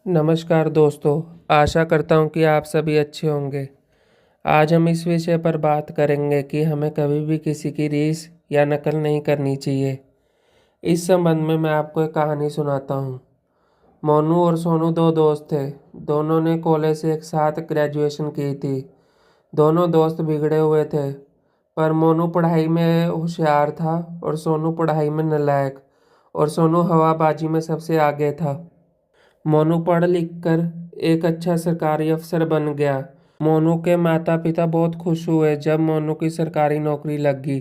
नमस्कार दोस्तों, आशा करता हूँ कि आप सभी अच्छे होंगे। आज हम इस विषय पर बात करेंगे कि हमें कभी भी किसी की रीस या नकल नहीं करनी चाहिए। इस संबंध में मैं आपको एक कहानी सुनाता हूँ। मोनू और सोनू दो दोस्त थे। दोनों ने कॉलेज से एक साथ ग्रेजुएशन की थी। दोनों दोस्त बिगड़े हुए थे, पर मोनू पढ़ाई में होशियार था और सोनू पढ़ाई में नालायक। और सोनू हवाबाजी में सबसे आगे था। मोनू पढ़ लिख कर एक अच्छा सरकारी अफसर बन गया। मोनू के माता पिता बहुत खुश हुए जब मोनू की सरकारी नौकरी लग गई,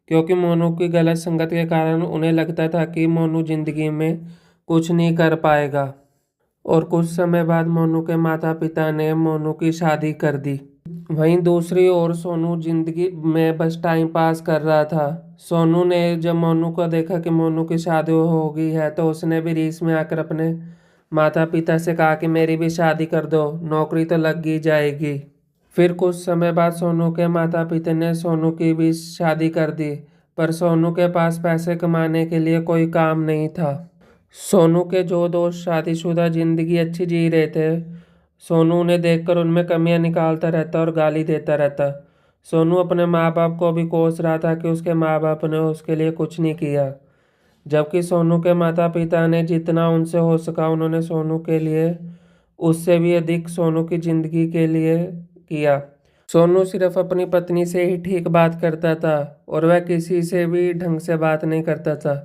क्योंकि मोनू की गलत संगत के कारण उन्हें लगता था कि मोनू जिंदगी में कुछ नहीं कर पाएगा। और कुछ समय बाद मोनू के माता पिता ने मोनू की शादी कर दी। वहीं दूसरी ओर सोनू जिंदगी में बस टाइम पास कर रहा था। सोनू ने जब मोनू को देखा कि मोनू की शादी हो गई है, तो उसने भी रीस में आकर अपने माता पिता से कहा कि मेरी भी शादी कर दो, नौकरी तो लग ही जाएगी। फिर कुछ समय बाद सोनू के माता पिता ने सोनू की भी शादी कर दी, पर सोनू के पास पैसे कमाने के लिए कोई काम नहीं था। सोनू के जो दोस्त शादीशुदा जिंदगी अच्छी जी रहे थे, सोनू उन्हें देखकर उनमें कमियां निकालता रहता और गाली देता रहता। सोनू अपने माँ बाप को भी कोस रहा था कि उसके माँ बाप ने उसके लिए कुछ नहीं किया, जबकि सोनू के माता पिता ने जितना उनसे हो सका उन्होंने सोनू के लिए उससे भी अधिक सोनू की जिंदगी के लिए किया। सोनू सिर्फ अपनी पत्नी से ही ठीक बात करता था और वह किसी से भी ढंग से बात नहीं करता था।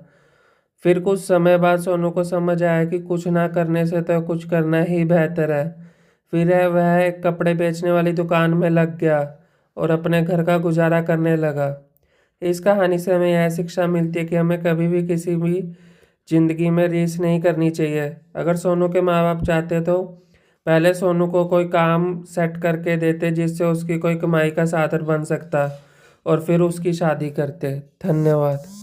फिर कुछ समय बाद सोनू को समझ आया कि कुछ ना करने से तो कुछ करना ही बेहतर है। फिर वह एक कपड़े बेचने वाली दुकान में लग गया और अपने घर का गुजारा करने लगा। इस कहानी से हमें यह शिक्षा मिलती है कि हमें कभी भी किसी भी जिंदगी में रीस नहीं करनी चाहिए। अगर सोनू के माँ बाप चाहते तो पहले सोनू को कोई काम सेट करके देते जिससे उसकी कोई कमाई का साधन बन सकता, और फिर उसकी शादी करते। धन्यवाद।